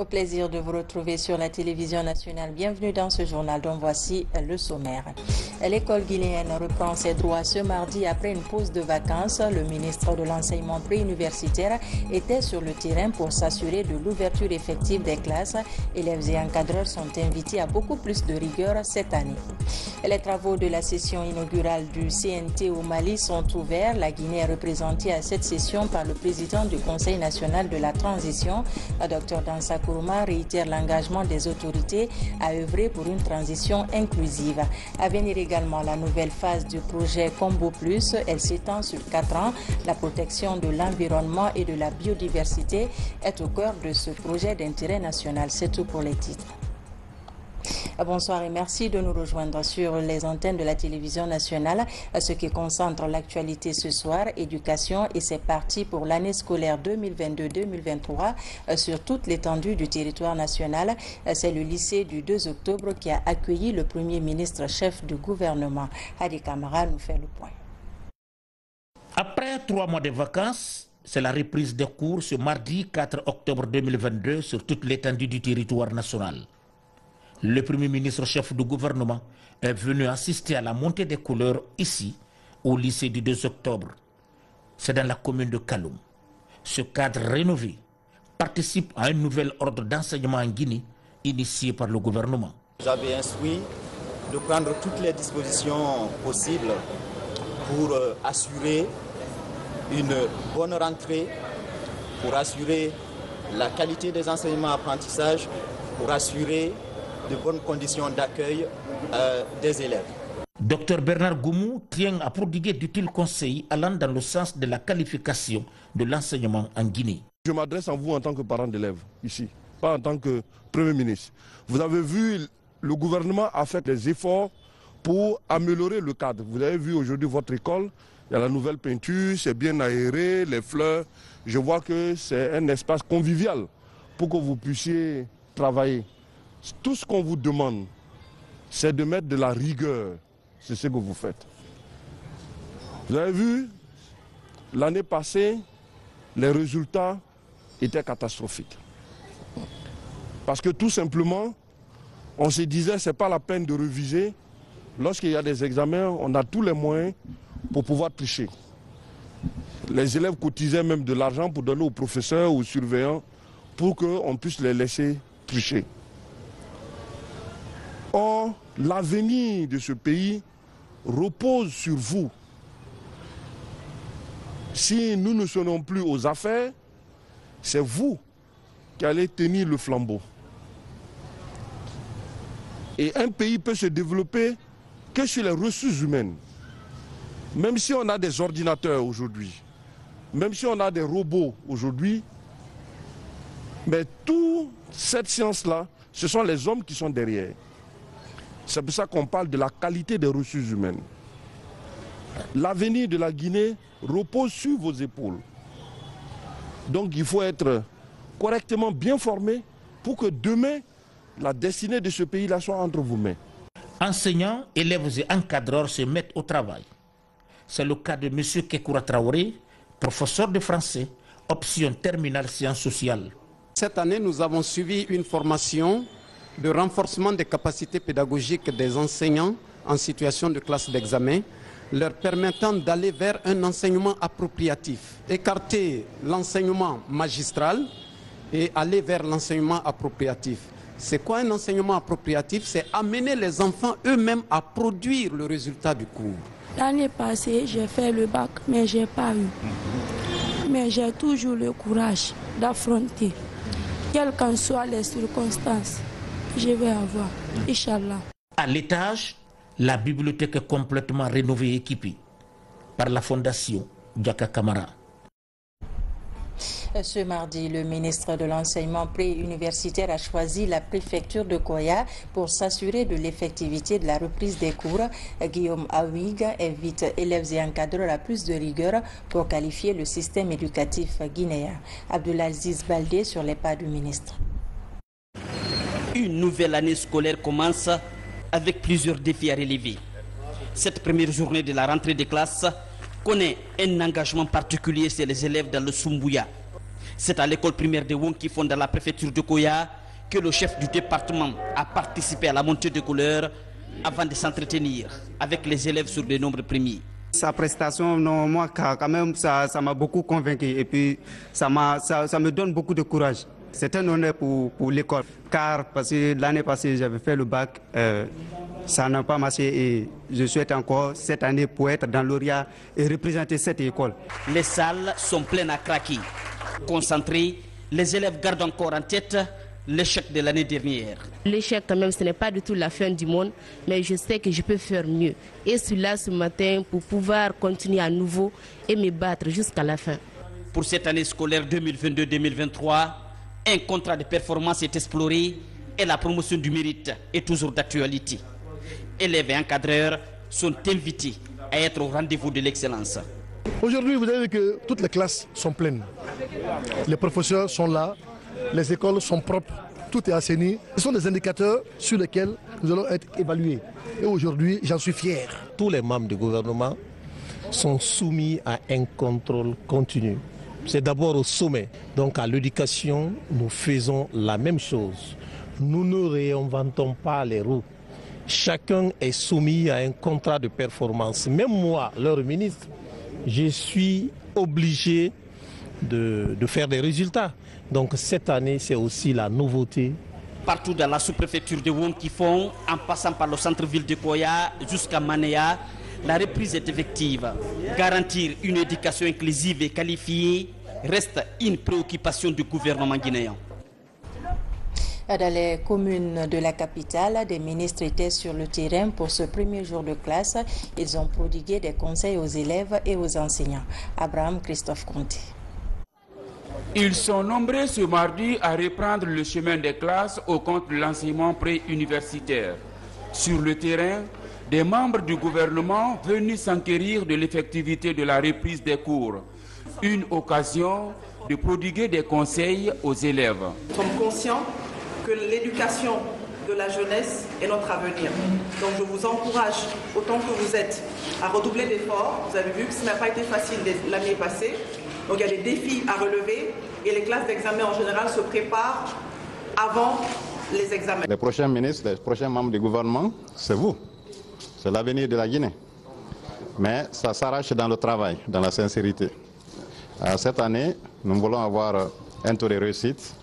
Au plaisir de vous retrouver sur la télévision nationale. Bienvenue dans ce journal dont voici le sommaire. L'école guinéenne reprend ses droits ce mardi après une pause de vacances. Le ministre de l'enseignement préuniversitaire était sur le terrain pour s'assurer de l'ouverture effective des classes. Élèves et encadreurs sont invités à beaucoup plus de rigueur cette année. Les travaux de la session inaugurale du CNT au Mali sont ouverts. La Guinée est représentée à cette session par le président du Conseil national de la transition, Dr Dansa Kourouma, réitère l'engagement des autorités à œuvrer pour une transition inclusive. À venir également la nouvelle phase du projet Combo Plus. Elle s'étend sur 4 ans. La protection de l'environnement et de la biodiversité est au cœur de ce projet d'intérêt national. C'est tout pour les titres. Bonsoir et merci de nous rejoindre sur les antennes de la télévision nationale. Ce qui concentre l'actualité ce soir, éducation, et c'est parti pour l'année scolaire 2022-2023 sur toute l'étendue du territoire national. C'est le lycée du 2 octobre qui a accueilli le Premier ministre chef du gouvernement. Hadi Kamara nous fait le point. Après 3 mois de vacances, c'est la reprise des cours ce mardi 4 octobre 2022 sur toute l'étendue du territoire national. Le Premier ministre chef du gouvernement est venu assister à la montée des couleurs ici, au lycée du 2 octobre. C'est dans la commune de Kaloum. Ce cadre rénové participe à un nouvel ordre d'enseignement en Guinée, initié par le gouvernement. J'avais instruit de prendre toutes les dispositions possibles pour assurer une bonne rentrée, pour assurer la qualité des enseignements-apprentissages, pour assurer de bonnes conditions d'accueil des élèves. Dr Bernard Goumou tient à prodiguer d'utiles conseils allant dans le sens de la qualification de l'enseignement en Guinée. Je m'adresse à vous en tant que parent d'élèves ici, pas en tant que Premier ministre. Vous avez vu, le gouvernement a fait des efforts pour améliorer le cadre. Vous avez vu aujourd'hui votre école, il y a la nouvelle peinture, c'est bien aéré, les fleurs. Je vois que c'est un espace convivial pour que vous puissiez travailler. Tout ce qu'on vous demande, c'est de mettre de la rigueur. C'est ce que vous faites. Vous avez vu, l'année passée, les résultats étaient catastrophiques. Parce que tout simplement, on se disait, ce n'est pas la peine de réviser. Lorsqu'il y a des examens, on a tous les moyens pour pouvoir tricher. Les élèves cotisaient même de l'argent pour donner aux professeurs, aux surveillants, pour qu'on puisse les laisser tricher. Or, l'avenir de ce pays repose sur vous. Si nous ne serons plus aux affaires, c'est vous qui allez tenir le flambeau. Et un pays peut se développer que sur les ressources humaines. Même si on a des ordinateurs aujourd'hui, même si on a des robots aujourd'hui, mais toute cette science-là, ce sont les hommes qui sont derrière. C'est pour ça qu'on parle de la qualité des ressources humaines. L'avenir de la Guinée repose sur vos épaules. Donc il faut être correctement bien formé pour que demain, la destinée de ce pays-là soit entre vos mains. Enseignants, élèves et encadreurs se mettent au travail. C'est le cas de M. Kekoura Traoré, professeur de français, option terminale sciences sociales. Cette année, nous avons suivi une formation de renforcement des capacités pédagogiques des enseignants en situation de classe d'examen, leur permettant d'aller vers un enseignement appropriatif, écarter l'enseignement magistral et aller vers l'enseignement appropriatif. C'est quoi un enseignement appropriatif? C'est amener les enfants eux-mêmes à produire le résultat du cours. L'année passée, j'ai fait le bac, mais je n'ai pas eu. Mais j'ai toujours le courage d'affronter, quelles qu'en soient les circonstances. Je vais avoir, Inch'Allah. À l'étage, la bibliothèque est complètement rénovée et équipée par la fondation Diaka Kamara. Ce mardi, le ministre de l'enseignement préuniversitaire a choisi la préfecture de Koya pour s'assurer de l'effectivité de la reprise des cours. Guillaume Awig invite élèves et encadreurs à plus de rigueur pour qualifier le système éducatif guinéen. Abdelaziz Baldé sur les pas du ministre. Une nouvelle année scolaire commence avec plusieurs défis à relever. Cette première journée de la rentrée des classes connaît un engagement particulier chez les élèves dans le Sumbouya. C'est à l'école primaire de Wonkifon dans la préfecture de Koya que le chef du département a participé à la montée de couleurs avant de s'entretenir avec les élèves sur des nombres premiers. Sa prestation, non, moi, quand même, ça m'a beaucoup convaincu et puis ça me donne beaucoup de courage. C'est un honneur pour l'école, car parce que l'année passée, j'avais fait le bac, ça n'a pas marché et je souhaite encore cette année pour être dans l'lauréat et représenter cette école. Les salles sont pleines à craquer. Concentrés, les élèves gardent encore en tête l'échec de l'année dernière. L'échec, quand même, ce n'est pas du tout la fin du monde, mais je sais que je peux faire mieux. Et je suis là ce matin pour pouvoir continuer à nouveau et me battre jusqu'à la fin. Pour cette année scolaire 2022-2023, un contrat de performance est exploré et la promotion du mérite est toujours d'actualité. Élèves et encadreurs sont invités à être au rendez-vous de l'excellence. Aujourd'hui, vous avez vu que toutes les classes sont pleines. Les professeurs sont là, les écoles sont propres, tout est assaini. Ce sont des indicateurs sur lesquels nous allons être évalués. Et aujourd'hui, j'en suis fier. Tous les membres du gouvernement sont soumis à un contrôle continu. C'est d'abord au sommet. Donc à l'éducation, nous faisons la même chose. Nous ne réinventons pas les roues. Chacun est soumis à un contrat de performance. Même moi, leur ministre, je suis obligé de faire des résultats. Donc cette année, c'est aussi la nouveauté. Partout dans la sous-préfecture de Wonkifon, en passant par le centre-ville de Koya jusqu'à Manéa, la reprise est effective. Garantir une éducation inclusive et qualifiée reste une préoccupation du gouvernement guinéen. Dans les communes de la capitale, des ministres étaient sur le terrain pour ce premier jour de classe. Ils ont prodigué des conseils aux élèves et aux enseignants. Abraham Christophe Conté. Ils sont nombreux ce mardi à reprendre le chemin des classes au compte de l'enseignement pré-universitaire. Sur le terrain, des membres du gouvernement venus s'enquérir de l'effectivité de la reprise des cours. Une occasion de prodiguer des conseils aux élèves. Nous sommes conscients que l'éducation de la jeunesse est notre avenir. Donc je vous encourage, autant que vous êtes, à redoubler d'efforts. Vous avez vu que ce n'a pas été facile l'année passée. Donc il y a des défis à relever et les classes d'examen en général se préparent avant les examens. Les prochains ministres, les prochains membres du gouvernement, c'est vous. C'est l'avenir de la Guinée. Mais ça s'arrache dans le travail, dans la sincérité. Cette année, nous voulons avoir un taux de réussite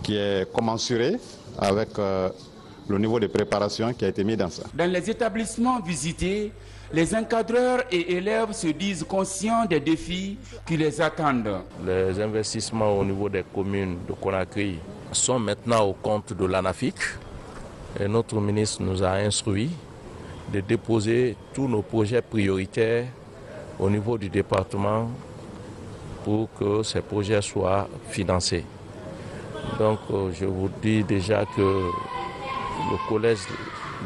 qui est commensuré avec le niveau de préparation qui a été mis dans ça. Dans les établissements visités, les encadreurs et élèves se disent conscients des défis qui les attendent. Les investissements au niveau des communes de Conakry sont maintenant au compte de l'ANAFIC. Et notre ministre nous a instruit de déposer tous nos projets prioritaires au niveau du département pour que ces projets soient financés. Donc je vous dis déjà que le collège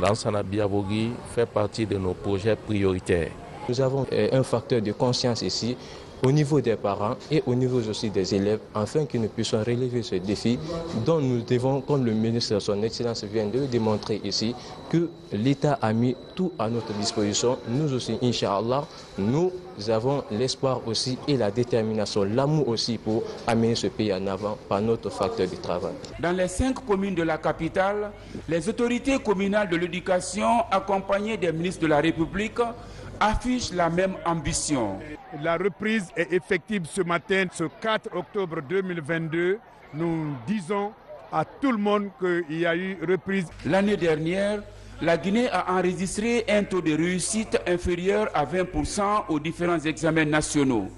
Lansana Biabogui fait partie de nos projets prioritaires. Nous avons un facteur de conscience ici au niveau des parents et au niveau aussi des élèves afin que nous puissions relever ce défi dont nous devons, comme le ministre de son Excellence vient de le démontrer ici, que l'État a mis tout à notre disposition. Nous aussi, Inch'Allah, nous avons l'espoir aussi et la détermination, l'amour aussi pour amener ce pays en avant par notre facteur de travail. Dans les 5 communes de la capitale, les autorités communales de l'éducation, accompagnées des ministres de la République, affichent la même ambition. La reprise est effective ce matin, ce 4 octobre 2022. Nous disons à tout le monde qu'il y a eu reprise. L'année dernière, la Guinée a enregistré un taux de réussite inférieur à 20% aux différents examens nationaux.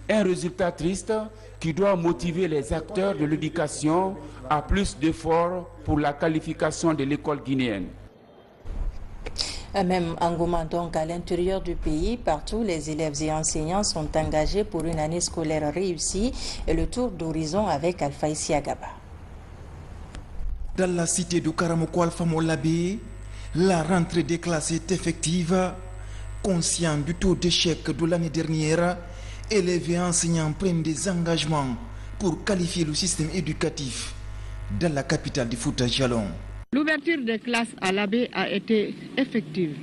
Un résultat triste qui doit motiver les acteurs de l'éducation à plus d'efforts pour la qualification de l'école guinéenne. Même engouement donc à l'intérieur du pays, partout les élèves et enseignants sont engagés pour une année scolaire réussie et le tour d'horizon avec Alpha Isiagaba. Dans la cité de Karamoko Alpha Molabé, la rentrée des classes est effective. Conscients du taux d'échec de l'année dernière, élèves et enseignants prennent des engagements pour qualifier le système éducatif dans la capitale du Fouta Djallon. L'ouverture des classes à l'Abbé a été effective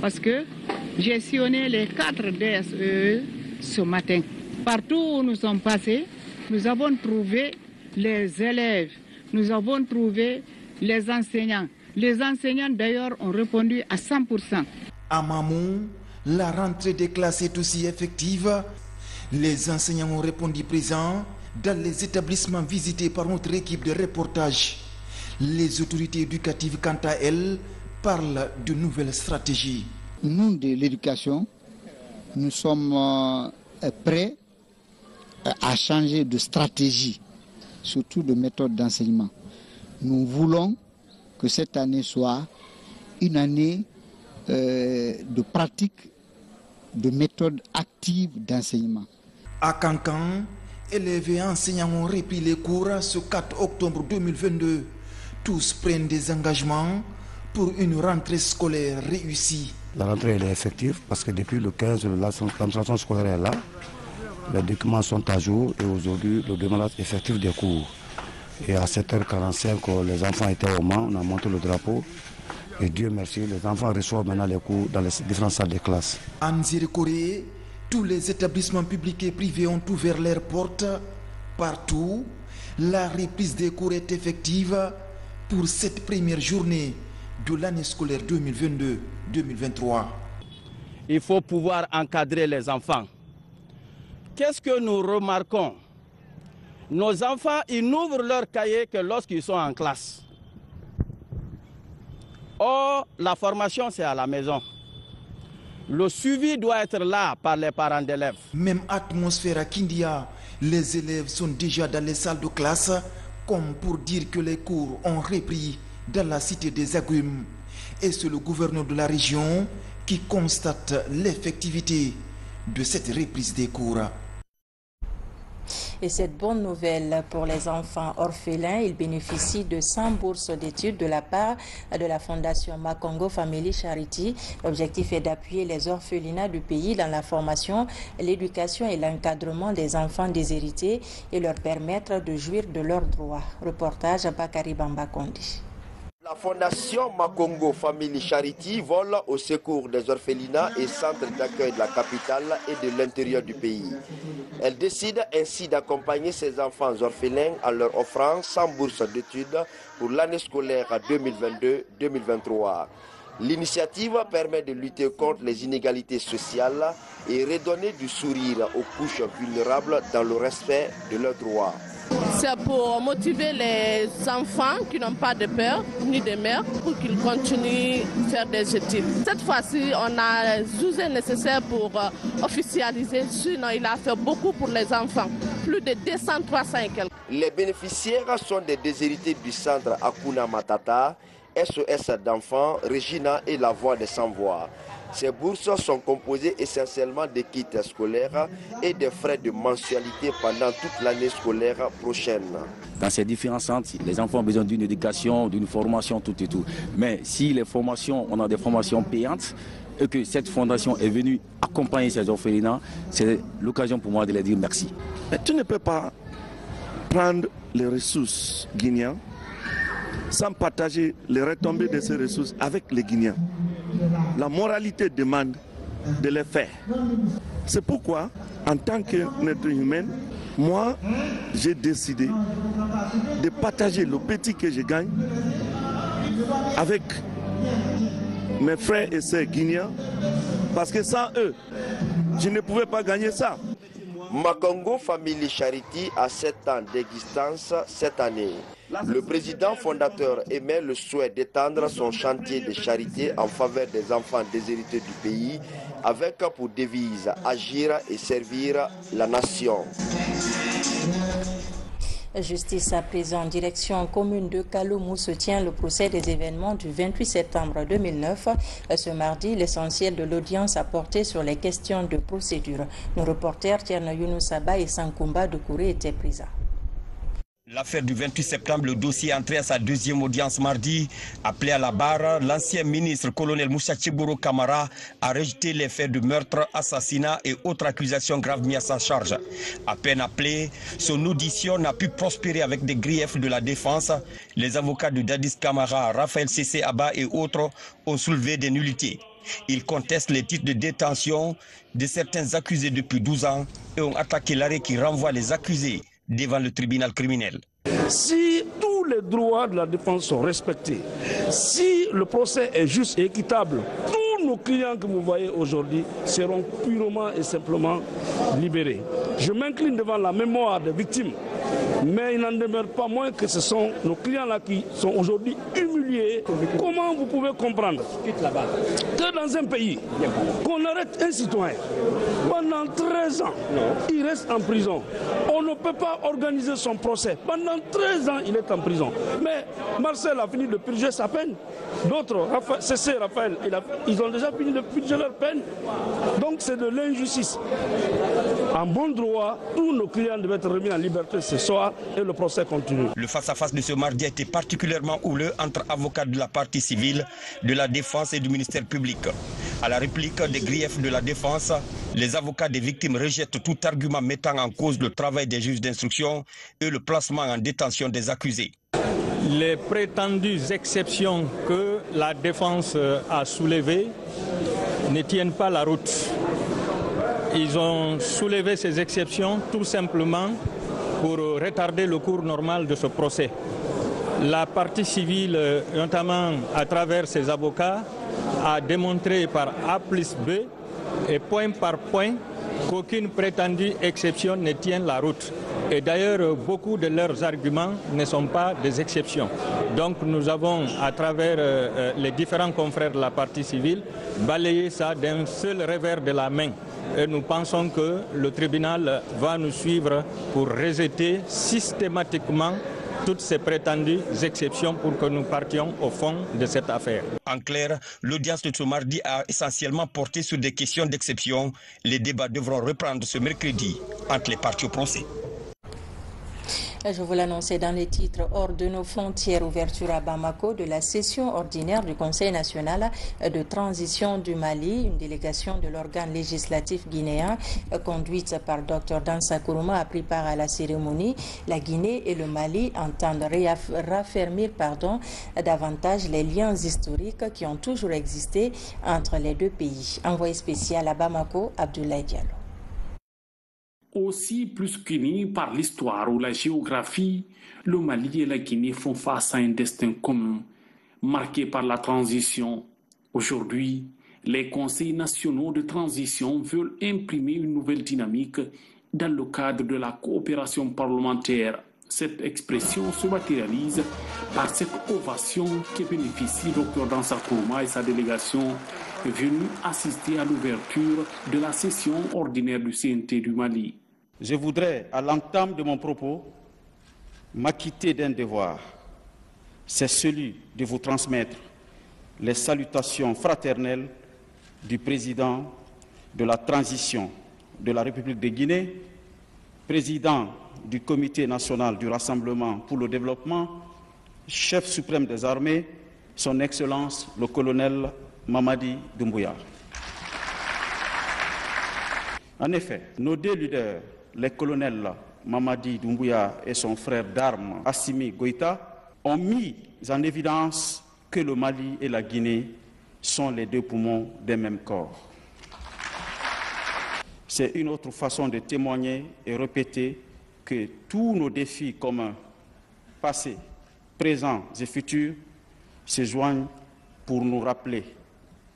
parce que j'ai sillonné les 4 DSE ce matin. Partout où nous sommes passés, Nous avons trouvé les élèves, nous avons trouvé les enseignants. Les enseignants d'ailleurs ont répondu à 100%. À Mamou, la rentrée des classes est aussi effective. Les enseignants ont répondu présents dans les établissements visités par notre équipe de reportage. Les autorités éducatives, quant à elles, parlent de nouvelles stratégies. Nous, de l'éducation, nous sommes prêts à changer de stratégie, surtout de méthode d'enseignement. Nous voulons que cette année soit une année de pratique, de méthode active d'enseignement. À Cancan, élèves et enseignants ont repris les cours ce 4 octobre 2022. Tous prennent des engagements pour une rentrée scolaire réussie. La rentrée elle est effective parce que depuis le 15, l'administration scolaire est là. Les documents sont à jour et aujourd'hui le démarrage effectif des cours. Et à 7h45, les enfants étaient au Mans, on a monté le drapeau. Et Dieu merci, les enfants reçoivent maintenant les cours dans les différentes salles de classe. En Corée, tous les établissements publics et privés ont ouvert leurs portes. Partout, la reprise des cours est effective pour cette première journée de l'année scolaire 2022-2023. Il faut pouvoir encadrer les enfants. Qu'est-ce que nous remarquons? Nos enfants, ils n'ouvrent leur cahier que lorsqu'ils sont en classe. Or, la formation, c'est à la maison. Le suivi doit être là par les parents d'élèves. Même atmosphère à Kindia, les élèves sont déjà dans les salles de classe, comme pour dire que les cours ont repris dans la cité des Agrumes. Et c'est le gouverneur de la région qui constate l'effectivité de cette reprise des cours. Et cette bonne nouvelle pour les enfants orphelins, ils bénéficient de 100 bourses d'études de la part de la Fondation Makongo Family Charity. L'objectif est d'appuyer les orphelinats du pays dans la formation, l'éducation et l'encadrement des enfants déshérités et leur permettre de jouir de leurs droits. Reportage à Bakari Bambakondi. La Fondation Makongo Family Charity vole au secours des orphelinats et centres d'accueil de la capitale et de l'intérieur du pays. Elle décide ainsi d'accompagner ces enfants orphelins en leur offrant 100 bourses d'études pour l'année scolaire 2022-2023. L'initiative permet de lutter contre les inégalités sociales et redonner du sourire aux couches vulnérables dans le respect de leurs droits. C'est pour motiver les enfants qui n'ont pas de père ni de mère pour qu'ils continuent à faire des études. Cette fois-ci, on a usé le nécessaire pour officialiser, sinon il a fait beaucoup pour les enfants, plus de 200, 300 et quelques. Les bénéficiaires sont des déshérités du centre Akuna Matata, SOS d'enfants, Regina et la voix des sans-voix. Ces bourses sont composées essentiellement de kits scolaires et des frais de mensualité pendant toute l'année scolaire prochaine. Dans ces différents centres, les enfants ont besoin d'une éducation, d'une formation, tout et tout. Mais si les formations, on a des formations payantes, et que cette fondation est venue accompagner ces orphelinats, c'est l'occasion pour moi de leur dire merci. Mais tu ne peux pas prendre les ressources guinéennes sans partager les retombées de ces ressources avec les Guinéens. La moralité demande de les faire. C'est pourquoi, en tant qu'être humain, moi, j'ai décidé de partager le petit que je gagne avec mes frères et sœurs guinéens, parce que sans eux, je ne pouvais pas gagner ça. Makongo Family Charity a 7 ans d'existence cette année. Le président fondateur émet le souhait d'étendre son chantier de charité en faveur des enfants déshérités du pays avec pour devise agir et servir la nation. Justice à présent, direction commune de Kaloumou se tient le procès des événements du 28 septembre 2009. Ce mardi, l'essentiel de l'audience a porté sur les questions de procédure. Nos reporters Tierno Younoussaba et Sankumba Doukouré étaient présents. L'affaire du 28 septembre, le dossier est entré à sa deuxième audience mardi. Appelé à la barre, l'ancien ministre colonel Moussa Tchiboro Kamara a rejeté les faits de meurtre, assassinat et autres accusations graves mises à sa charge. À peine appelé, son audition n'a pu prospérer avec des griefs de la défense. Les avocats de Dadis Kamara, Raphaël Cessé Abba et autres ont soulevé des nullités. Ils contestent les titres de détention de certains accusés depuis 12 ans et ont attaqué l'arrêt qui renvoie les accusés devant le tribunal criminel. Si tous les droits de la défense sont respectés, si le procès est juste et équitable, tous nos clients que vous voyez aujourd'hui seront purement et simplement libérés. Je m'incline devant la mémoire des victimes, mais il n'en demeure pas moins que ce sont nos clients-là qui sont aujourd'hui humiliés. Comment vous pouvez comprendre que dans un pays, qu'on arrête un citoyen pendant 13 ans, il reste en prison. On ne peut pas organiser son procès. Pendant 13 ans, il est en prison. Mais Marcel a fini de purger sa peine. D'autres, Cessé, Raphaël, ils ont déjà fini de purger leur peine. Donc c'est de l'injustice. En bon droit, tous nos clients devaient être remis en liberté ce soir et le procès continue. Le face-à-face de ce mardi a été particulièrement houleux entre avocats de la partie civile, de la défense et du ministère public. À la réplique des griefs de la défense, les avocats des victimes rejettent tout argument mettant en cause le travail des juges d'instruction et le placement en détention des accusés. Les prétendues exceptions que la défense a soulevées ne tiennent pas la route. Ils ont soulevé ces exceptions tout simplement pour retarder le cours normal de ce procès. La partie civile, notamment à travers ses avocats, a démontré par A plus B et point par point qu'aucune prétendue exception ne tient la route. Et d'ailleurs, beaucoup de leurs arguments ne sont pas des exceptions. Donc nous avons, à travers les différents confrères de la partie civile, balayé ça d'un seul revers de la main. Et nous pensons que le tribunal va nous suivre pour rejeter systématiquement toutes ces prétendues exceptions pour que nous partions au fond de cette affaire. En clair, l'audience de ce mardi a essentiellement porté sur des questions d'exception. Les débats devront reprendre ce mercredi entre les parties au procès. Je vous l'annonçais dans les titres, hors de nos frontières, ouverture à Bamako de la session ordinaire du Conseil national de transition du Mali. Une délégation de l'organe législatif guinéen conduite par Dr Dansa Kourouma a pris part à la cérémonie. La Guinée et le Mali entendent raffermir davantage les liens historiques qui ont toujours existé entre les deux pays. Envoyé spécial à Bamako, Abdoulaye Diallo. Aussi plus qu'unis par l'histoire ou la géographie, le Mali et la Guinée font face à un destin commun, marqué par la transition. Aujourd'hui, les conseils nationaux de transition veulent imprimer une nouvelle dynamique dans le cadre de la coopération parlementaire. Cette expression se matérialise par cette ovation qui bénéficie Dr Dansa Kourouma et sa délégation venus assister à l'ouverture de la session ordinaire du CNT du Mali. Je voudrais, à l'entame de mon propos, m'acquitter d'un devoir. C'est celui de vous transmettre les salutations fraternelles du président de la transition de la République de Guinée, président du Comité national du Rassemblement pour le développement, chef suprême des armées, son Excellence le colonel Mamadi Doumbouya. En effet, nos deux leaders, les colonels Mamadi Doumbouya et son frère d'armes Assimi Goïta, ont mis en évidence que le Mali et la Guinée sont les deux poumons d'un même corps. C'est une autre façon de témoigner et répéter que tous nos défis communs, passés, présents et futurs, se joignent pour nous rappeler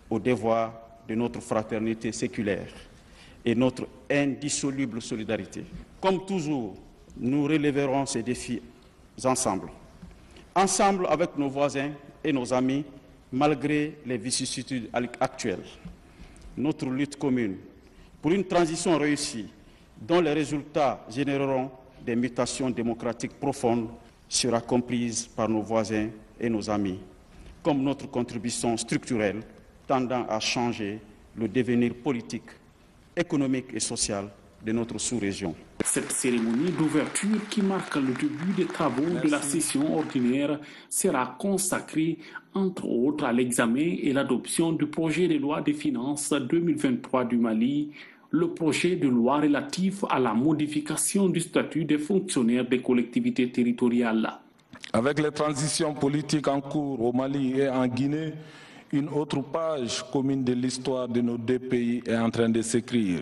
au devoir de notre fraternité séculaire et notre indissoluble solidarité. Comme toujours, nous relèverons ces défis ensemble. Ensemble avec nos voisins et nos amis, malgré les vicissitudes actuelles. Notre lutte commune pour une transition réussie, dont les résultats généreront des mutations démocratiques profondes, sera comprise par nos voisins et nos amis, comme notre contribution structurelle tendant à changer le devenir politique, économique et social de notre sous-région. Cette cérémonie d'ouverture qui marque le début des travaux de la session ordinaire sera consacrée entre autres à l'examen et l'adoption du projet de loi des finances 2023 du Mali, le projet de loi relatif à la modification du statut des fonctionnaires des collectivités territoriales. Avec les transitions politiques en cours au Mali et en Guinée, une autre page commune de l'histoire de nos deux pays est en train de s'écrire.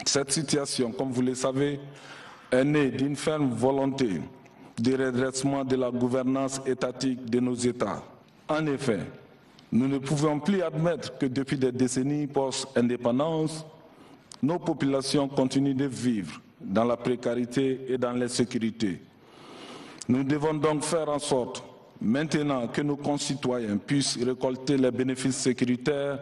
Cette situation, comme vous le savez, est né d'une ferme volonté de redressement de la gouvernance étatique de nos États. En effet, nous ne pouvons plus admettre que depuis des décennies post-indépendance, nos populations continuent de vivre dans la précarité et dans l'insécurité. Nous devons donc faire en sorte, maintenant que nos concitoyens puissent récolter les bénéfices sécuritaires,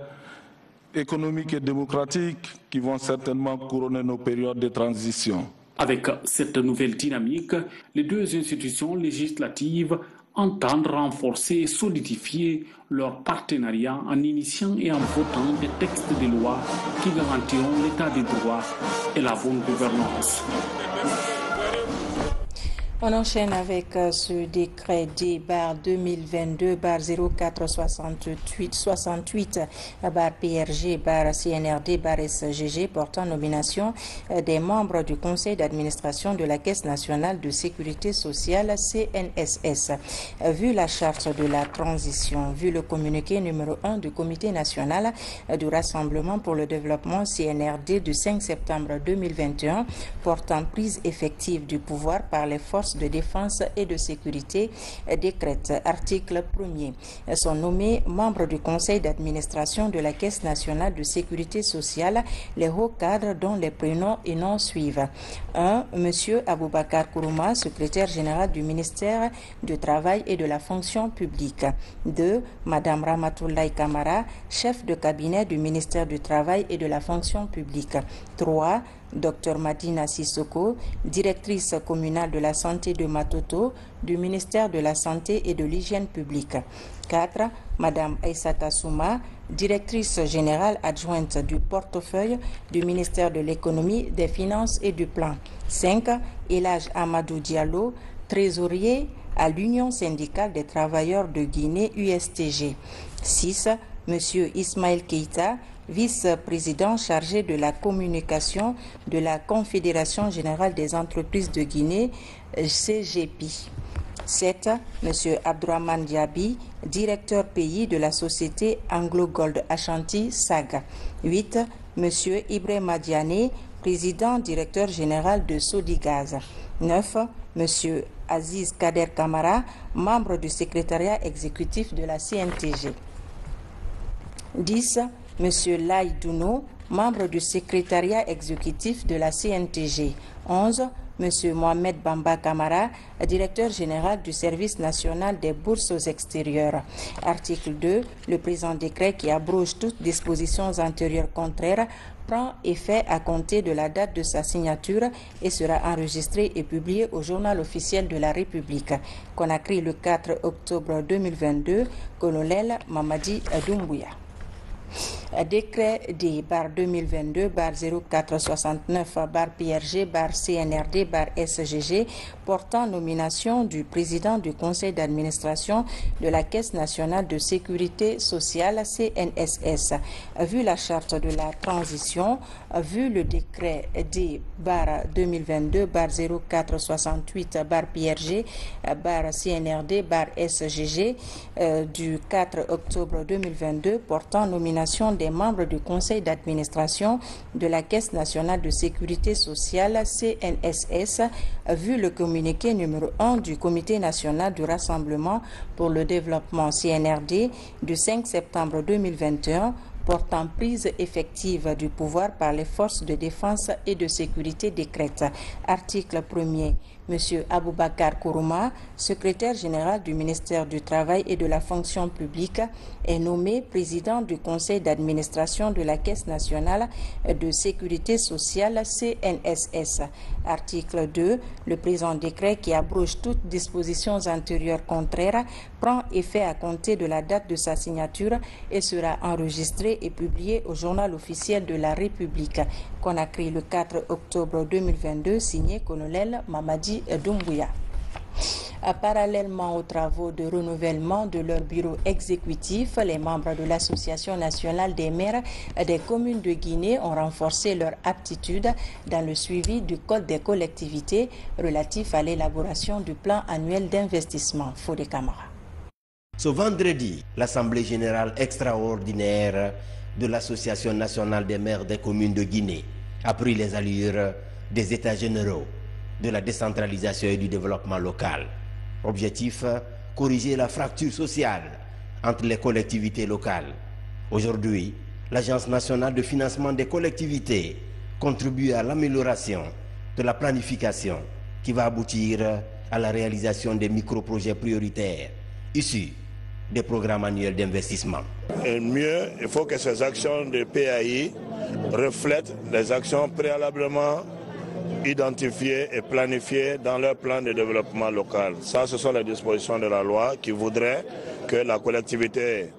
économiques et démocratiques qui vont certainement couronner nos périodes de transition. Avec cette nouvelle dynamique, les deux institutions législatives entendent renforcer et solidifier leur partenariat en initiant et en votant des textes de loi qui garantiront l'état de droit et la bonne gouvernance. On enchaîne avec ce décret D-2022-0468-PRG-CNRD-SGG portant nomination des membres du Conseil d'administration de la Caisse nationale de sécurité sociale CNSS. Vu la charte de la transition, vu le communiqué numéro 1 du Comité national du Rassemblement pour le développement CNRD du 5 septembre 2021 portant prise effective du pouvoir par les forces de défense et de sécurité décrète, article 1er, sont nommés membres du conseil d'administration de la Caisse nationale de sécurité sociale les hauts cadres dont les prénoms et noms suivent. 1. Monsieur Aboubakar Kourouma, secrétaire général du ministère du Travail et de la fonction publique. 2. Madame Ramatoulaye Kamara, chef de cabinet du ministère du Travail et de la fonction publique. 3. Dr Madina Sissoko, directrice communale de la santé de Matoto, du ministère de la Santé et de l'Hygiène publique. 4. Madame Aïssata Souma, directrice générale adjointe du portefeuille du ministère de l'Économie, des Finances et du Plan. 5. Elhadj Amadou Diallo, trésorier à l'Union syndicale des travailleurs de Guinée, USTG. 6. Monsieur Ismaël Keïta, vice-président chargé de la communication de la Confédération générale des entreprises de Guinée, CGPI. 7. M. Abdourahmane Diaby, directeur pays de la société Anglo Gold Ashanti, SAG. 8. M. Ibrahima Diané, président directeur général de Sodigaz. 9. M. Aziz Kader Kamara, membre du secrétariat exécutif de la CNTG. 10. Monsieur Laï Douno, membre du secrétariat exécutif de la CNTG. 11. Monsieur Mohamed Bamba Kamara, directeur général du service national des bourses aux extérieures. Article 2. Le présent décret qui abroge toutes dispositions antérieures contraires prend effet à compter de la date de sa signature et sera enregistré et publié au journal officiel de la République. Conakry le 4 octobre 2022, colonel Mamadi Doumbouya. Décret D-2022-0469-PRG-CNRD-SGG portant nomination du président du conseil d'administration de la Caisse nationale de sécurité sociale CNSS. Vu la charte de la transition, vu le décret D-2022-0468-PRG-CNRD-SGG du 4 octobre 2022 portant nomination des membres du conseil d'administration de la Caisse nationale de sécurité sociale CNSS, vu le communiqué numéro 1 du Comité national du Rassemblement pour le développement CNRD du 5 septembre 2021 portant prise effective du pouvoir par les forces de défense et de sécurité décrète. Article 1er. M. Aboubakar Kourouma, secrétaire général du ministère du Travail et de la fonction publique, est nommé président du conseil d'administration de la Caisse nationale de sécurité sociale CNSS. Article 2. Le présent décret qui abroge toutes dispositions antérieures contraires prend effet à compter de la date de sa signature et sera enregistré et publié au journal officiel de la République. Conakry le 4 octobre 2022, signé colonel Mamadi Doumbouya. Parallèlement aux travaux de renouvellement de leur bureau exécutif, les membres de l'Association nationale des maires des communes de Guinée ont renforcé leur aptitude dans le suivi du Code des collectivités relatif à l'élaboration du plan annuel d'investissement. Fodé Camara. Ce vendredi, l'Assemblée générale extraordinaire de l'Association nationale des maires des communes de Guinée a pris les allures des États généraux. de la décentralisation et du développement local. Objectif, corriger la fracture sociale entre les collectivités locales. Aujourd'hui, l'Agence nationale de financement des collectivités contribue à l'amélioration de la planification qui va aboutir à la réalisation des micro-projets prioritaires issus des programmes annuels d'investissement. Et mieux, il faut que ces actions de PAI reflètent les actions préalablement identifiées et planifiées dans leur plan de développement local. Ça, ce sont les dispositions de la loi qui voudraient que la collectivité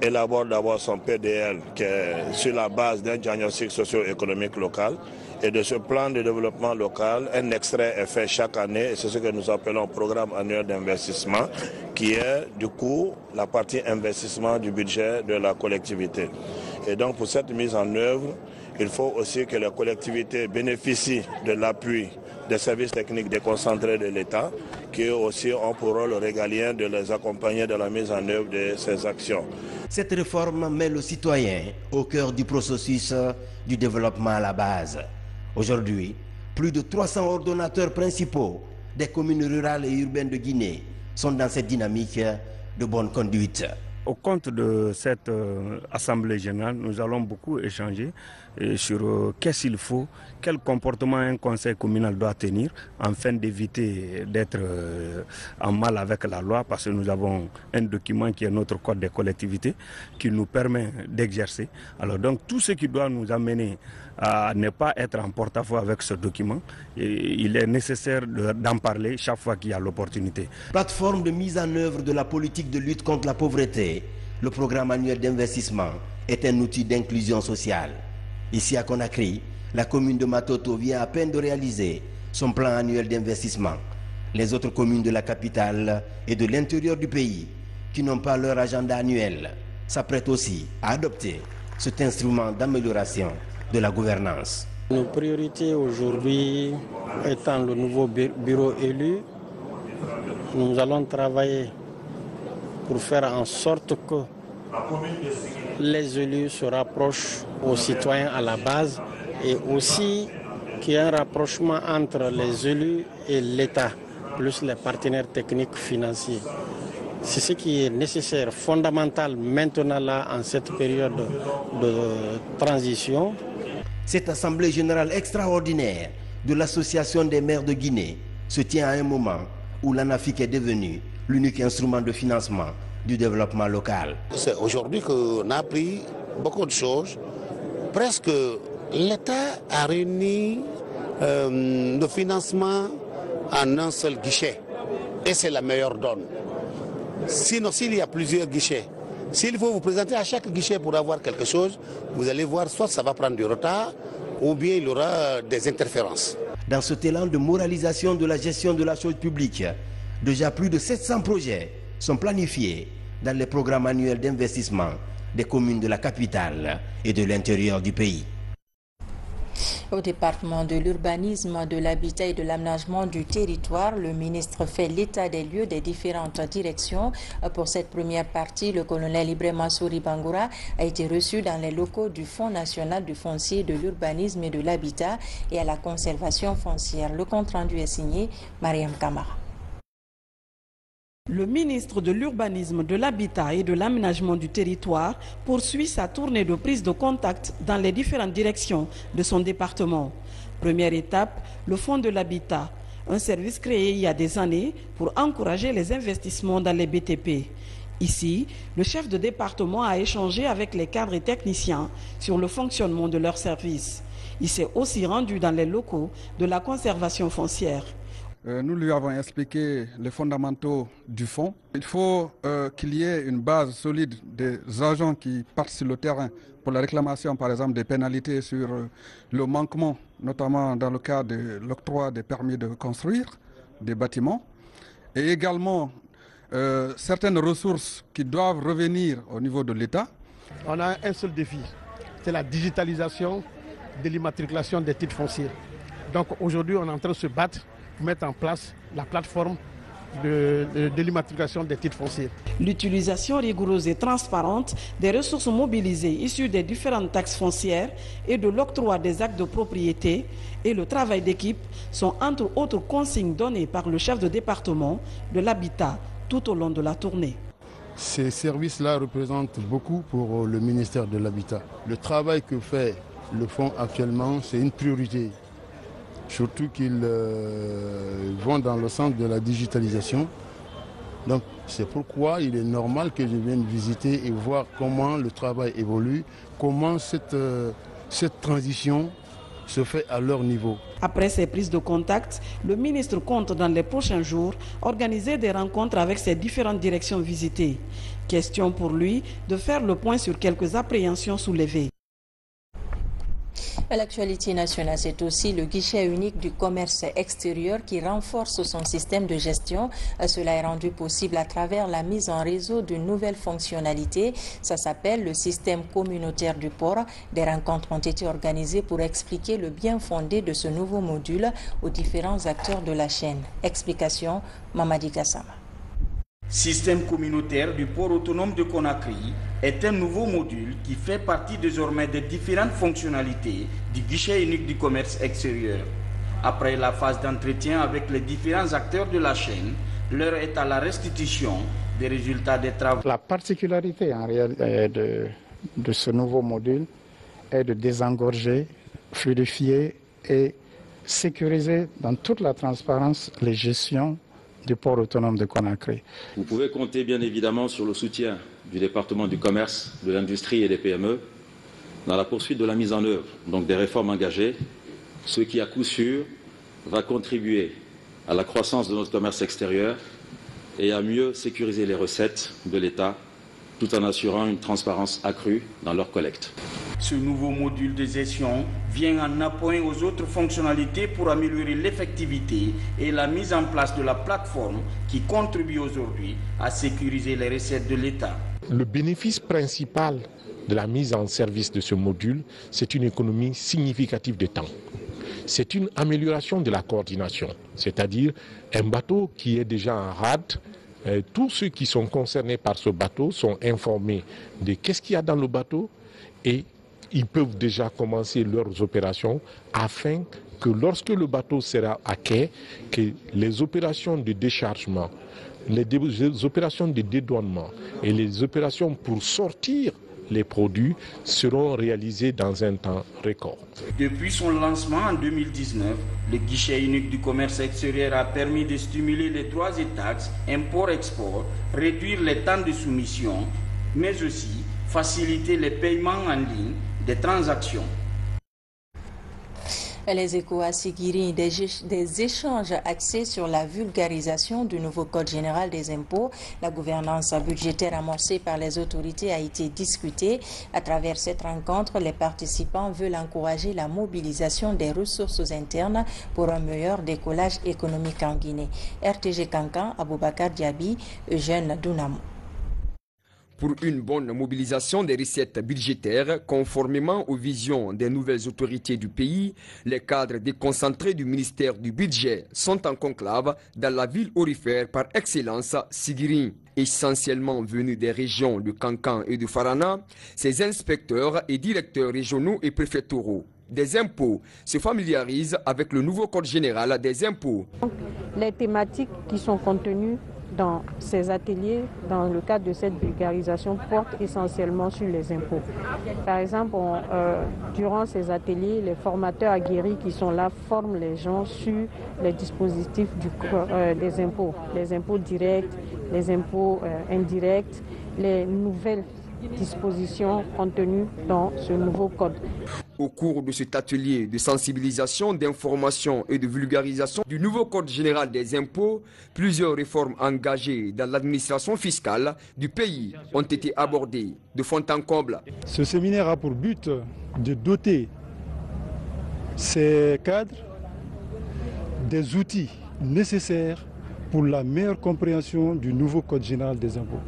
élabore d'abord son PDL qui est sur la base d'un diagnostic socio-économique local. Et de ce plan de développement local, un extrait est fait chaque année, et c'est ce que nous appelons programme annuel d'investissement, qui est du coup la partie investissement du budget de la collectivité. Et donc pour cette mise en œuvre, il faut aussi que les collectivités bénéficient de l'appui des services techniques déconcentrés de l'État, qui aussi ont pour rôle régalien de les accompagner dans la mise en œuvre de ces actions. Cette réforme met le citoyen au cœur du processus du développement à la base. Aujourd'hui, plus de 300 ordonnateurs principaux des communes rurales et urbaines de Guinée sont dans cette dynamique de bonne conduite. Au compte de cette Assemblée générale, nous allons beaucoup échanger sur qu'est-ce qu'il faut, quel comportement un conseil communal doit tenir afin d'éviter d'être en mal avec la loi, parce que nous avons un document qui est notre code des collectivités qui nous permet d'exercer. Alors donc tout ce qui doit nous amener à ne pas être en porte-à-faux avec ce document, il est nécessaire d'en parler chaque fois qu'il y a l'opportunité. Plateforme de mise en œuvre de la politique de lutte contre la pauvreté, le programme annuel d'investissement est un outil d'inclusion sociale. Ici à Conakry, la commune de Matoto vient à peine de réaliser son plan annuel d'investissement. Les autres communes de la capitale et de l'intérieur du pays, qui n'ont pas leur agenda annuel, s'apprêtent aussi à adopter cet instrument d'amélioration de la gouvernance. Nos priorités aujourd'hui étant le nouveau bureau élu, nous allons travailler pour faire en sorte que les élus se rapprochent aux citoyens à la base et aussi qu'il y ait un rapprochement entre les élus et l'État, plus les partenaires techniques financiers. C'est ce qui est nécessaire, fondamental maintenant là en cette période de transition. Cette assemblée générale extraordinaire de l'Association des maires de Guinée se tient à un moment où l'ANAFIC est devenu l'unique instrument de financement du développement local. C'est aujourd'hui qu'on a appris beaucoup de choses. Presque l'État a réuni le financement en un seul guichet. Et c'est la meilleure donne. Sinon, s'il y a plusieurs guichets, s'il faut vous présenter à chaque guichet pour avoir quelque chose, vous allez voir, soit ça va prendre du retard, ou bien il y aura des interférences. Dans ce élan de moralisation de la gestion de la chose publique, déjà plus de 700 projets sont planifiés dans les programmes annuels d'investissement des communes de la capitale et de l'intérieur du pays. Au département de l'urbanisme, de l'habitat et de l'aménagement du territoire, le ministre fait l'état des lieux des différentes directions. Pour cette première partie, le colonel Ibrahima Souri Bangoura a été reçu dans les locaux du Fonds national du foncier, de l'urbanisme et de l'habitat et à la conservation foncière. Le compte-rendu est signé Mariam Kamara. Le ministre de l'Urbanisme, de l'Habitat et de l'Aménagement du territoire poursuit sa tournée de prise de contact dans les différentes directions de son département. Première étape, le Fonds de l'Habitat, un service créé il y a des années pour encourager les investissements dans les BTP. Ici, le chef de département a échangé avec les cadres et techniciens sur le fonctionnement de leur service. Il s'est aussi rendu dans les locaux de la conservation foncière. Nous lui avons expliqué les fondamentaux du fonds. Il faut qu'il y ait une base solide des agents qui partent sur le terrain pour la réclamation, par exemple, des pénalités sur le manquement, notamment dans le cas de l'octroi des permis de construire des bâtiments. Et également certaines ressources qui doivent revenir au niveau de l'État. On a un seul défi, c'est la digitalisation de l'immatriculation des titres fonciers. Donc aujourd'hui, on est en train de se battre pour mettre en place la plateforme de l'immatriculation des titres fonciers. L'utilisation rigoureuse et transparente des ressources mobilisées issues des différentes taxes foncières et de l'octroi des actes de propriété et le travail d'équipe sont entre autres consignes données par le chef de département de l'habitat tout au long de la tournée. Ces services-là représentent beaucoup pour le ministère de l'Habitat. Le travail que fait le fonds actuellement, c'est une priorité. Surtout qu'ils vont dans le sens de la digitalisation. Donc c'est pourquoi il est normal que je vienne visiter et voir comment le travail évolue, comment cette transition se fait à leur niveau. Après ces prises de contact, le ministre compte dans les prochains jours organiser des rencontres avec ces différentes directions visitées. Question pour lui de faire le point sur quelques appréhensions soulevées. L'actualité nationale, c'est aussi le guichet unique du commerce extérieur qui renforce son système de gestion. Cela est rendu possible à travers la mise en réseau d'une nouvelle fonctionnalité. Ça s'appelle le système communautaire du port. Des rencontres ont été organisées pour expliquer le bien fondé de ce nouveau module aux différents acteurs de la chaîne. Explication, Mamadi Gassama. Système communautaire du port autonome de Conakry est un nouveau module qui fait partie désormais des différentes fonctionnalités du guichet unique du commerce extérieur. Après la phase d'entretien avec les différents acteurs de la chaîne, l'heure est à la restitution des résultats des travaux. La particularité en réalité de ce nouveau module est de désengorger, fluidifier et sécuriser dans toute la transparence les gestions du port autonome de Conakry. Vous pouvez compter bien évidemment sur le soutien du département du commerce, de l'industrie et des PME dans la poursuite de la mise en œuvre donc des réformes engagées, ce qui à coup sûr va contribuer à la croissance de notre commerce extérieur et à mieux sécuriser les recettes de l'État tout en assurant une transparence accrue dans leur collecte. Ce nouveau module de gestion vient en appoint aux autres fonctionnalités pour améliorer l'effectivité et la mise en place de la plateforme qui contribue aujourd'hui à sécuriser les recettes de l'État. Le bénéfice principal de la mise en service de ce module, c'est une économie significative de temps. C'est une amélioration de la coordination, c'est-à-dire un bateau qui est déjà en rade. Tous ceux qui sont concernés par ce bateau sont informés de qu'est-ce qu'il y a dans le bateau et ils peuvent déjà commencer leurs opérations afin que lorsque le bateau sera à quai, que les opérations de déchargement, les opérations de dédouanement et les opérations pour sortir les produits seront réalisées dans un temps record. Depuis son lancement en 2019, le guichet unique du commerce extérieur a permis de stimuler les droits et taxes, import-export, réduire les temps de soumission, mais aussi faciliter les paiements en ligne des transactions. Les Échos à Sigiri, des échanges axés sur la vulgarisation du nouveau Code général des impôts. La gouvernance budgétaire amorcée par les autorités a été discutée. À travers cette rencontre, les participants veulent encourager la mobilisation des ressources internes pour un meilleur décollage économique en Guinée. RTG Kankan, Aboubakar Diaby, Eugène Dounamou. Pour une bonne mobilisation des recettes budgétaires, conformément aux visions des nouvelles autorités du pays, les cadres déconcentrés du ministère du Budget sont en conclave dans la ville aurifère par excellence, Sigiri. Essentiellement venus des régions de Kankan et de Farana, ces inspecteurs et directeurs régionaux et préfectoraux des impôts se familiarisent avec le nouveau Code général des impôts. Les thématiques qui sont contenues dans ces ateliers, dans le cadre de cette vulgarisation, portent essentiellement sur les impôts. Par exemple, durant ces ateliers, les formateurs aguerris qui sont là forment les gens sur les dispositifs des impôts, les impôts directs, les impôts indirects, les nouvelles dispositions contenues dans ce nouveau code. Au cours de cet atelier de sensibilisation, d'information et de vulgarisation du nouveau Code général des impôts, plusieurs réformes engagées dans l'administration fiscale du pays ont été abordées de fond en comble. Ce séminaire a pour but de doter ces cadres des outils nécessaires pour la meilleure compréhension du nouveau Code général des impôts.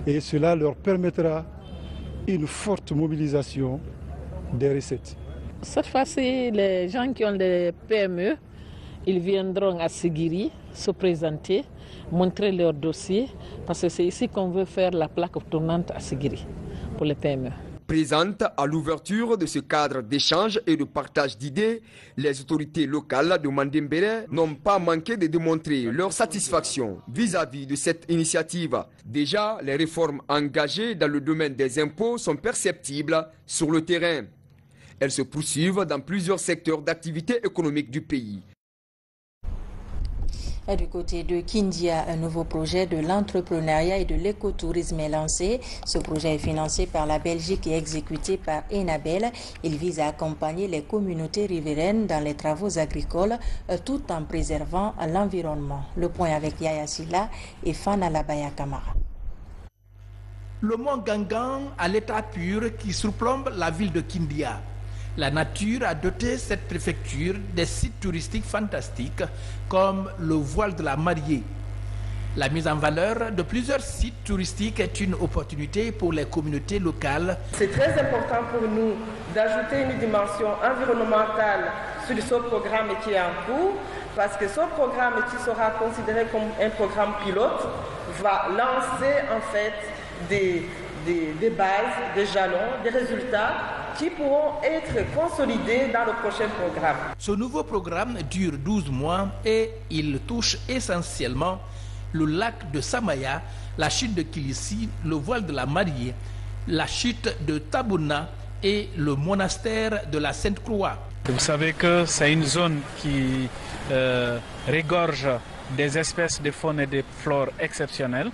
Et cela leur permettra une forte mobilisation des recettes. Cette fois-ci, les gens qui ont des PME, ils viendront à Sigiri. se présenter, montrer leur dossier, parce que c'est ici qu'on veut faire la plaque tournante à Sigiri pour les PME. Présente à l'ouverture de ce cadre d'échange et de partage d'idées, les autorités locales de Mandembere n'ont pas manqué de démontrer leur satisfaction vis-à-vis de cette initiative. Déjà, les réformes engagées dans le domaine des impôts sont perceptibles sur le terrain. Elles se poursuivent dans plusieurs secteurs d'activité économique du pays. Du côté de Kindia, un nouveau projet de l'entrepreneuriat et de l'écotourisme est lancé. Ce projet est financé par la Belgique et exécuté par Enabel. Il vise à accompagner les communautés riveraines dans les travaux agricoles tout en préservant l'environnement. Le point avec Yaya Silla et Fana Labaya Kamara. Le mont Gangan à l'état pur qui surplombe la ville de Kindia. La nature a doté cette préfecture des sites touristiques fantastiques comme le voile de la mariée. La mise en valeur de plusieurs sites touristiques est une opportunité pour les communautés locales. C'est très important pour nous d'ajouter une dimension environnementale sur ce programme qui est en cours, parce que ce programme qui sera considéré comme un programme pilote va lancer en fait des bases, des jalons, des résultats qui pourront être consolidés dans le prochain programme. Ce nouveau programme dure 12 mois et il touche essentiellement le lac de Samaya, la chute de Kilissi, le voile de la mariée, la chute de Tabouna et le monastère de la Sainte-Croix. Vous savez que c'est une zone qui regorge des espèces de faune et de flore exceptionnelles,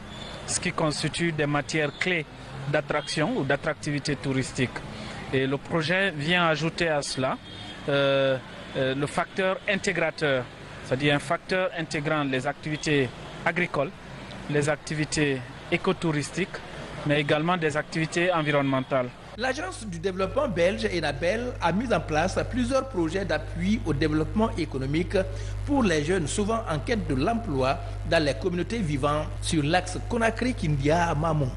ce qui constitue des matières clés d'attraction ou d'attractivité touristique. Et le projet vient ajouter à cela le facteur intégrateur, c'est-à-dire un facteur intégrant les activités agricoles, les activités écotouristiques, mais également des activités environnementales. L'Agence du développement belge Enabel a mis en place plusieurs projets d'appui au développement économique pour les jeunes souvent en quête de l'emploi dans les communautés vivant sur l'axe Conakry-Kindia-Mamon.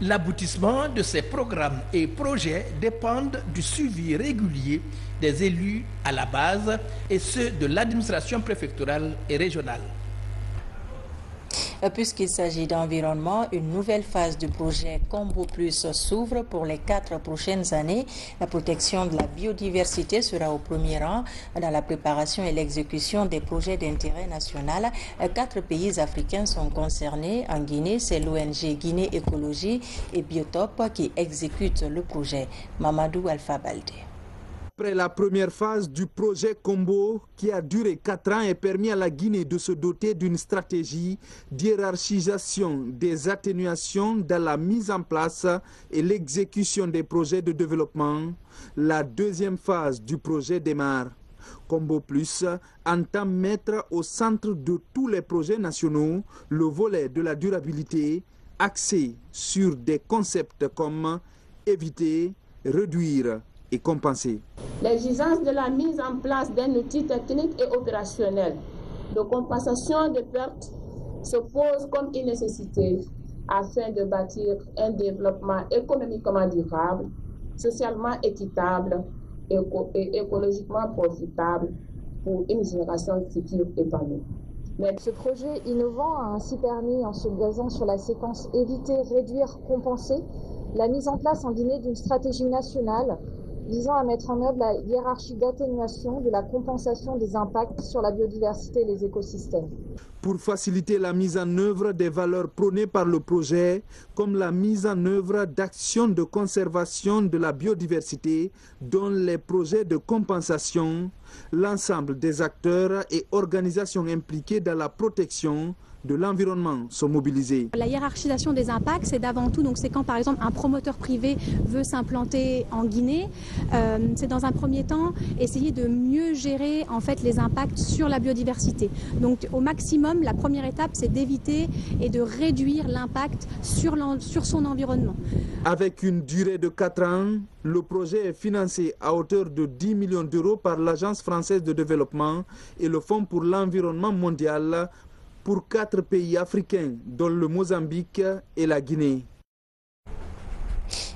L'aboutissement de ces programmes et projets dépendent du suivi régulier des élus à la base et ceux de l'administration préfectorale et régionale. Puisqu'il s'agit d'environnement, une nouvelle phase du projet Combo Plus s'ouvre pour les 4 prochaines années. La protection de la biodiversité sera au premier rang dans la préparation et l'exécution des projets d'intérêt national. 4 pays africains sont concernés. En Guinée, c'est l'ONG Guinée Écologie et Biotope qui exécute le projet. Mamadou Alpha Baldé. Après la première phase du projet Combo, qui a duré 4 ans et permis à la Guinée de se doter d'une stratégie d'hiérarchisation des atténuations dans la mise en place et l'exécution des projets de développement, la deuxième phase du projet démarre. Combo Plus entend mettre au centre de tous les projets nationaux le volet de la durabilité axé sur des concepts comme éviter, réduire et compenser. L'exigence de la mise en place d'un outil technique et opérationnel de compensation des pertes se pose comme une nécessité afin de bâtir un développement économiquement durable, socialement équitable et écologiquement profitable pour une génération future épanouie. Ce projet innovant a ainsi permis, en se basant sur la séquence éviter, réduire, compenser, la mise en place en Guinée d'une stratégie nationale visant à mettre en œuvre la hiérarchie d'atténuation de la compensation des impacts sur la biodiversité et les écosystèmes. Pour faciliter la mise en œuvre des valeurs prônées par le projet, comme la mise en œuvre d'actions de conservation de la biodiversité, dont les projets de compensation, l'ensemble des acteurs et organisations impliquées dans la protection de l'environnement sont mobilisés. La hiérarchisation des impacts, c'est d'avant tout, donc c'est quand par exemple un promoteur privé veut s'implanter en Guinée, c'est dans un premier temps essayer de mieux gérer en fait les impacts sur la biodiversité. Donc au maximum, la première étape, c'est d'éviter et de réduire l'impact sur son environnement. Avec une durée de 4 ans, le projet est financé à hauteur de 10 millions d'euros par l'Agence française de développement et le Fonds pour l'environnement mondial pour 4 pays africains, dont le Mozambique et la Guinée.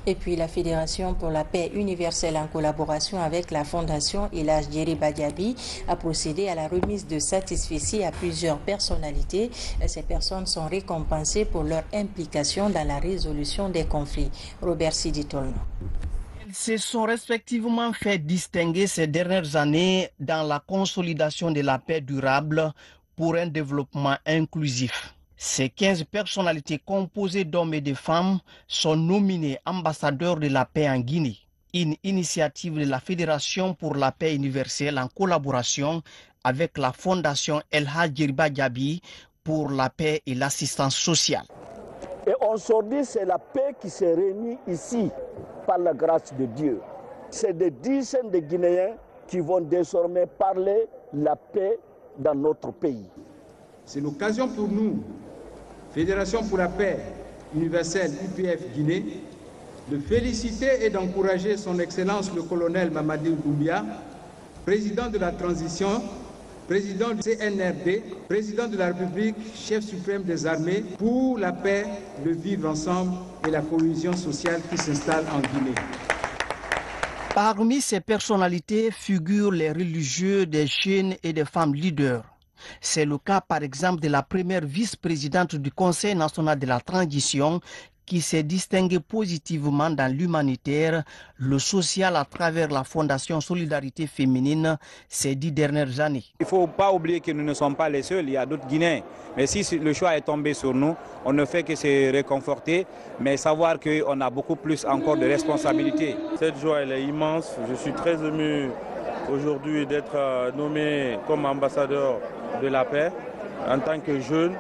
Et puis la Fédération pour la paix universelle en collaboration avec la Fondation Elhadji Djeriba Diaby a procédé à la remise de satisfecit à plusieurs personnalités. Ces personnes sont récompensées pour leur implication dans la résolution des conflits. Robert Siditolno. Ils se sont respectivement fait distinguer ces dernières années dans la consolidation de la paix durable pour un développement inclusif. Ces 15 personnalités composées d'hommes et de femmes sont nominés ambassadeurs de la paix en Guinée, une initiative de la Fédération pour la paix universelle en collaboration avec la Fondation Elhadji Djeriba Diaby pour la paix et l'assistance sociale. Et aujourd'hui, c'est la paix qui s'est réunie ici par la grâce de Dieu. C'est des dizaines de Guinéens qui vont désormais parler la paix dans notre pays. C'est l'occasion pour nous, Fédération pour la paix universelle UPF Guinée, de féliciter et d'encourager son Excellence le colonel Mamadi Doumbia, président de la transition, président du CNRD, président de la République, chef suprême des armées, pour la paix, le vivre ensemble et la cohésion sociale qui s'installe en Guinée. Parmi ces personnalités figurent les religieux, des jeunes et des femmes leaders. C'est le cas par exemple de la première vice-présidente du Conseil national de la transition qui s'est distinguée positivement dans l'humanitaire, le social à travers la Fondation Solidarité Féminine ces 10 dernières années. Il ne faut pas oublier que nous ne sommes pas les seuls, il y a d'autres Guinéens. Mais si le choix est tombé sur nous, on ne fait que se réconforter, mais savoir qu'on a beaucoup plus encore de responsabilités. Cette joie elle est immense, je suis très ému aujourd'hui d'être nommé comme ambassadeur de la paix. En tant que jeune,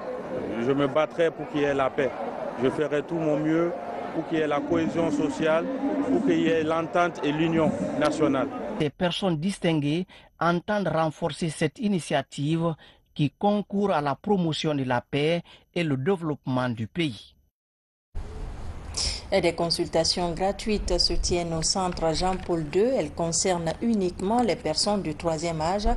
je me battrai pour qu'il y ait la paix. Je ferai tout mon mieux pour qu'il y ait la cohésion sociale, pour qu'il y ait l'entente et l'union nationale. Des personnes distinguées entendent renforcer cette initiative qui concourt à la promotion de la paix et le développement du pays. Et des consultations gratuites se tiennent au centre Jean-Paul II. Elles concernent uniquement les personnes du 3e âge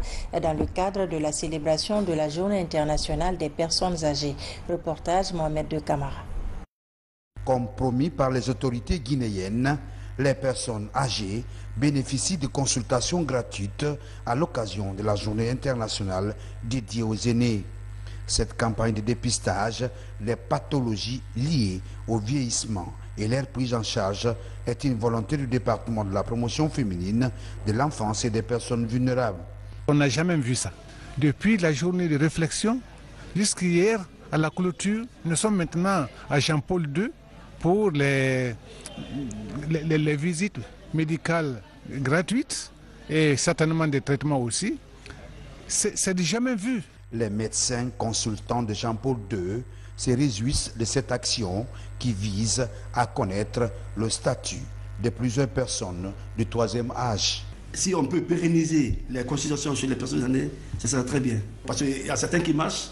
dans le cadre de la célébration de la Journée internationale des personnes âgées. Reportage Mohamed de Camara. Comme promis par les autorités guinéennes, les personnes âgées bénéficient de consultations gratuites à l'occasion de la Journée internationale dédiée aux aînés. Cette campagne de dépistage des pathologies liées au vieillissement et leur prise en charge est une volonté du département de la promotion féminine, de l'enfance et des personnes vulnérables. On n'a jamais vu ça. Depuis la journée de réflexion jusqu'hier à la clôture, nous sommes maintenant à Jean-Paul II pour les visites médicales gratuites et certainement des traitements aussi. C'est jamais vu. Les médecins consultants de Jean-Paul II se réjouissent de cette action qui vise à connaître le statut de plusieurs personnes du 3e âge. Si on peut pérenniser les consultations chez les personnes âgées, ce sera très bien. Parce qu'il y a certains qui marchent,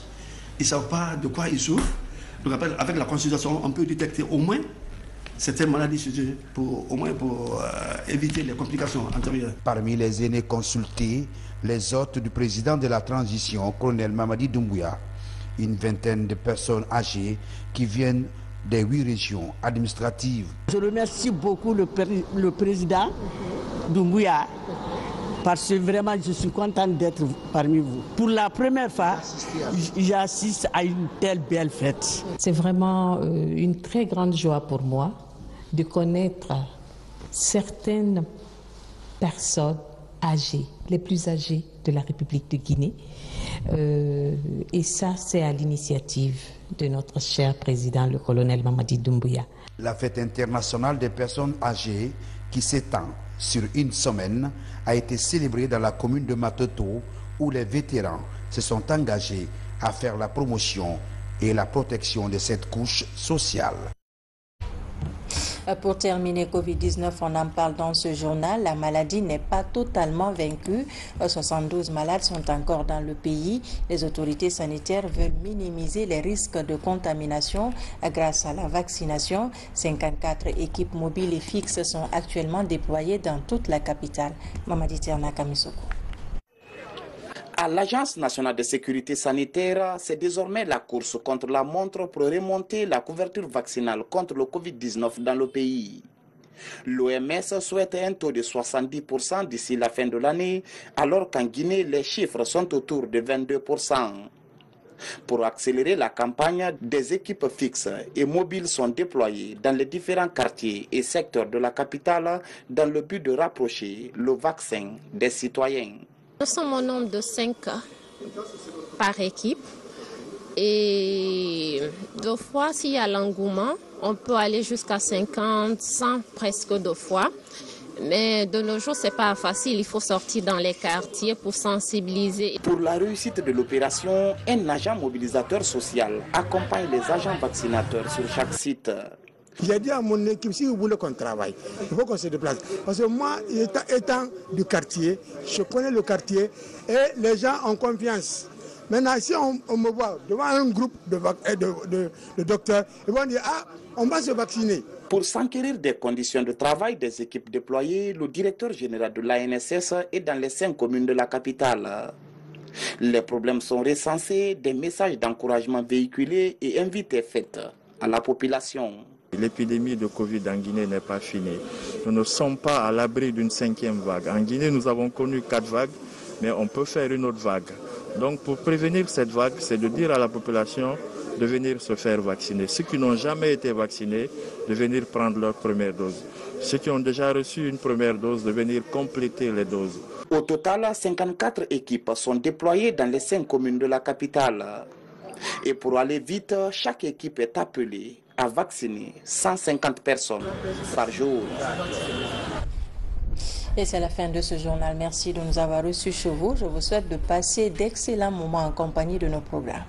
ils ne savent pas de quoi ils souffrent. Donc avec la consultation, on peut détecter au moins certaines maladies pour éviter les complications antérieures. Parmi les aînés consultés, les hôtes du président de la transition, colonel Mamadi Doumbia, une vingtaine de personnes âgées qui viennent des 8 régions administratives. Je remercie beaucoup le président Doumbia parce que vraiment je suis contente d'être parmi vous. Pour la première fois, j'assiste à une telle belle fête. C'est vraiment une très grande joie pour moi de connaître certaines personnes âgées, les plus âgées de la République de Guinée. Et ça, c'est à l'initiative de notre cher président, le colonel Mamadi Doumbia. La fête internationale des personnes âgées, qui s'étend sur une semaine, a été célébrée dans la commune de Matoto, où les vétérans se sont engagés à faire la promotion et la protection de cette couche sociale. Pour terminer, Covid-19, on en parle dans ce journal. La maladie n'est pas totalement vaincue. 72 malades sont encore dans le pays. Les autorités sanitaires veulent minimiser les risques de contamination grâce à la vaccination. 54 équipes mobiles et fixes sont actuellement déployées dans toute la capitale. Mamadi Terna Kamisoko. À l'Agence nationale de sécurité sanitaire, c'est désormais la course contre la montre pour remonter la couverture vaccinale contre le Covid-19 dans le pays. L'OMS souhaite un taux de 70% d'ici la fin de l'année, alors qu'en Guinée, les chiffres sont autour de 22%. Pour accélérer la campagne, des équipes fixes et mobiles sont déployées dans les différents quartiers et secteurs de la capitale dans le but de rapprocher le vaccin des citoyens. Nous sommes au nombre de 5 par équipe et 2 fois, s'il y a l'engouement, on peut aller jusqu'à 50, 100 presque 2 fois. Mais de nos jours, ce n'est pas facile, il faut sortir dans les quartiers pour sensibiliser. Pour la réussite de l'opération, un agent mobilisateur social accompagne les agents vaccinateurs sur chaque site. J'ai dit à mon équipe, si vous voulez qu'on travaille, il faut qu'on se déplace. Parce que moi, étant du quartier, je connais le quartier et les gens ont confiance. Maintenant, si on me voit devant un groupe de docteurs, ils vont dire, ah, on va se vacciner. Pour s'enquérir des conditions de travail des équipes déployées, le directeur général de l'ANSS est dans les 5 communes de la capitale. Les problèmes sont recensés, des messages d'encouragement véhiculés et invités faits à la population. L'épidémie de Covid en Guinée n'est pas finie. Nous ne sommes pas à l'abri d'une 5e vague. En Guinée, nous avons connu 4 vagues, mais on peut faire une autre vague. Donc pour prévenir cette vague, c'est de dire à la population de venir se faire vacciner. Ceux qui n'ont jamais été vaccinés, de venir prendre leur première dose. Ceux qui ont déjà reçu une première dose, de venir compléter les doses. Au total, 54 équipes sont déployées dans les 5 communes de la capitale. Et pour aller vite, chaque équipe est appelée à vacciner 150 personnes par jour. Et c'est la fin de ce journal. Merci de nous avoir reçus chez vous. Je vous souhaite de passer d'excellents moments en compagnie de nos programmes.